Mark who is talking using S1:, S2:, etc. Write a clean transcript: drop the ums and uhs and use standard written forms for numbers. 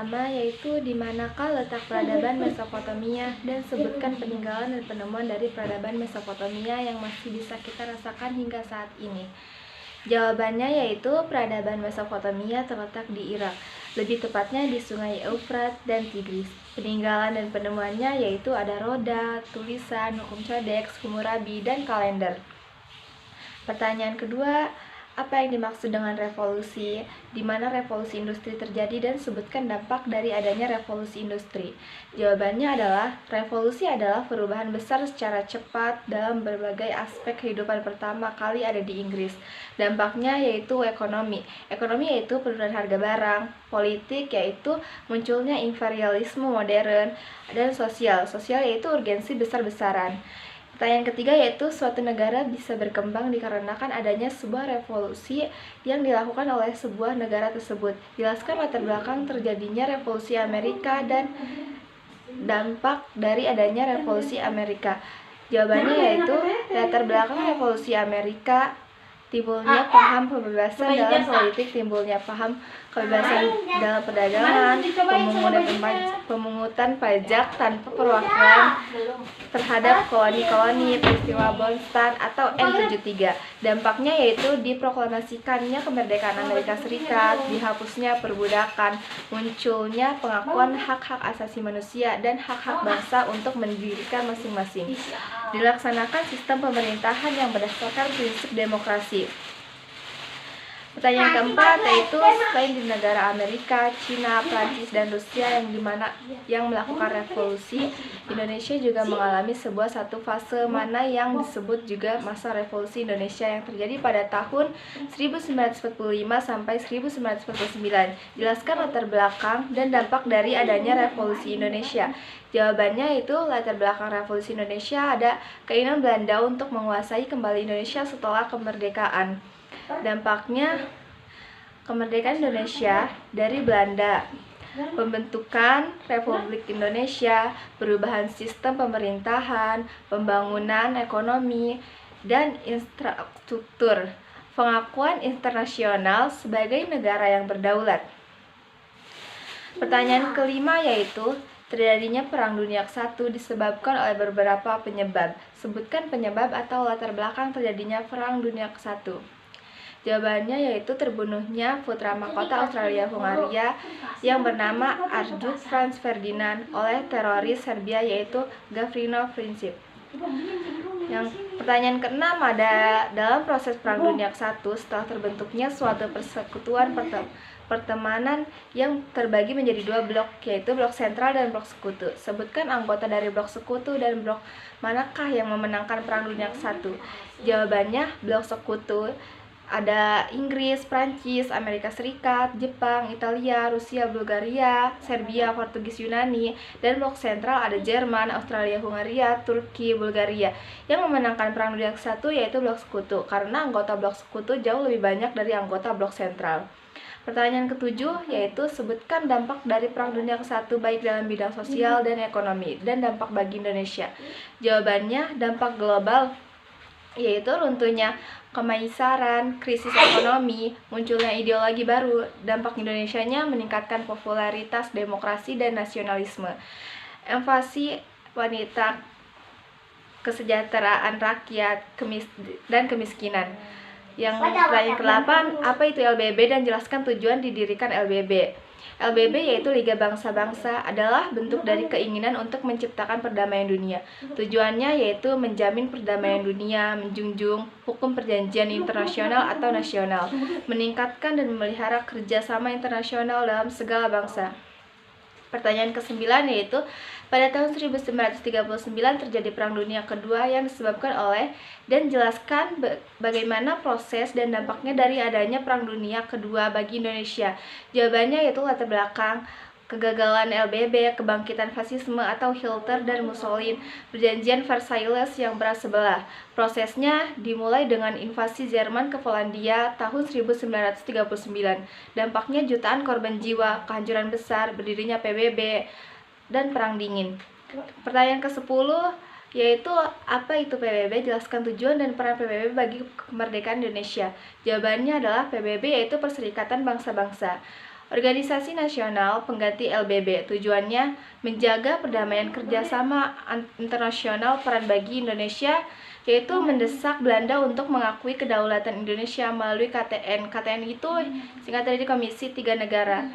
S1: pertama yaitu di manakah letak peradaban Mesopotamia, dan sebutkan peninggalan dan penemuan dari peradaban Mesopotamia yang masih bisa kita rasakan hingga saat ini. Jawabannya yaitu peradaban Mesopotamia terletak di Irak, lebih tepatnya di Sungai Eufrat dan Tigris. Peninggalan dan penemuannya yaitu ada roda, tulisan, hukum codex, Hammurabi, dan kalender. Pertanyaan kedua, apa yang dimaksud dengan revolusi? Di mana revolusi industri terjadi, dan sebutkan dampak dari adanya revolusi industri. Jawabannya adalah, revolusi adalah perubahan besar secara cepat dalam berbagai aspek kehidupan pertama kali ada di Inggris. Dampaknya yaitu ekonomi. Ekonomi yaitu penurunan harga barang, politik yaitu munculnya imperialisme modern, dan sosial. Sosial yaitu urgensi besar-besaran. Pertanyaan ketiga yaitu suatu negara bisa berkembang dikarenakan adanya sebuah revolusi yang dilakukan oleh sebuah negara tersebut. Jelaskan latar belakang terjadinya revolusi Amerika dan dampak dari adanya revolusi Amerika. Jawabannya yaitu latar belakang revolusi Amerika, timbulnya paham kebebasan dalam politik, timbulnya paham kebebasan dalam perdagangan, pemungutan pajak tanpa perwakilan terhadap koloni-koloni, peristiwa Boston atau N73. Dampaknya yaitu diproklamasikannya kemerdekaan Amerika Serikat, dihapusnya perbudakan, munculnya pengakuan hak-hak asasi manusia dan hak-hak bangsa untuk mendirikan masing-masing. Dilaksanakan sistem pemerintahan yang berdasarkan prinsip demokrasi. Pertanyaan keempat yaitu selain di negara Amerika, Cina, Prancis, dan Rusia yang melakukan revolusi, Indonesia juga mengalami satu fase mana yang disebut juga masa revolusi Indonesia yang terjadi pada tahun 1945 sampai 1949. Jelaskan latar belakang dan dampak dari adanya revolusi Indonesia. Jawabannya itu latar belakang revolusi Indonesia ada keinginan Belanda untuk menguasai kembali Indonesia setelah kemerdekaan. Dampaknya kemerdekaan Indonesia dari Belanda, pembentukan Republik Indonesia, perubahan sistem pemerintahan, pembangunan ekonomi dan infrastruktur, pengakuan internasional sebagai negara yang berdaulat. Pertanyaan kelima yaitu terjadinya Perang Dunia ke-1 disebabkan oleh beberapa penyebab. Sebutkan penyebab atau latar belakang terjadinya Perang Dunia ke-1. Jawabannya yaitu terbunuhnya putra mahkota Austria-Hungaria yang bernama Archduke Franz Ferdinand oleh teroris Serbia yaitu Gavrilo Princip. Yang pertanyaan keenam ada dalam proses Perang Dunia ke-1 setelah terbentuknya suatu persekutuan pertemanan yang terbagi menjadi dua blok, yaitu blok sentral dan blok sekutu. Sebutkan anggota dari blok sekutu dan blok manakah yang memenangkan Perang Dunia ke-1. Jawabannya blok sekutu ada Inggris, Prancis, Amerika Serikat, Jepang, Italia, Rusia, Bulgaria, Serbia, Portugis, Yunani, dan blok sentral ada Jerman, Australia, Hungaria, Turki, Bulgaria. Yang memenangkan Perang Dunia ke-1 yaitu blok sekutu, karena anggota blok sekutu jauh lebih banyak dari anggota blok sentral. Pertanyaan ketujuh yaitu sebutkan dampak dari Perang Dunia ke-1 baik dalam bidang sosial dan ekonomi, dan dampak bagi Indonesia. Jawabannya dampak global yaitu runtuhnya kemaisaran, krisis ekonomi, munculnya ideologi baru. Dampak Indonesianya meningkatkan popularitas demokrasi dan nasionalisme, invasi wanita, kesejahteraan rakyat, dan kemiskinan. Yang pertanyaan ke-8, apa itu LBB dan jelaskan tujuan didirikan LBB. LBB yaitu Liga Bangsa-Bangsa adalah bentuk dari keinginan untuk menciptakan perdamaian dunia. Tujuannya yaitu menjamin perdamaian dunia, menjunjung hukum perjanjian internasional atau nasional, meningkatkan dan memelihara kerjasama internasional dalam segala bangsa. Pertanyaan ke-9 yaitu pada tahun 1939 terjadi Perang Dunia Kedua yang disebabkan oleh, dan jelaskan bagaimana proses dan dampaknya dari adanya Perang Dunia Kedua bagi Indonesia. Jawabannya yaitu latar belakang kegagalan LBB, kebangkitan fasisme atau Hitler dan Mussolini, perjanjian Versailles yang berat sebelah. Prosesnya dimulai dengan invasi Jerman ke Polandia tahun 1939. Dampaknya jutaan korban jiwa, kehancuran besar, berdirinya PBB, dan Perang Dingin. Pertanyaan ke-10 yaitu apa itu PBB, jelaskan tujuan dan peran PBB bagi kemerdekaan Indonesia. Jawabannya adalah PBB yaitu Perserikatan Bangsa-Bangsa. Organisasi nasional pengganti LBB tujuannya menjaga perdamaian kerjasama internasional peran bagi Indonesia, yaitu mendesak Belanda untuk mengakui kedaulatan Indonesia melalui KTN. KTN itu singkatan dari Komisi Tiga Negara.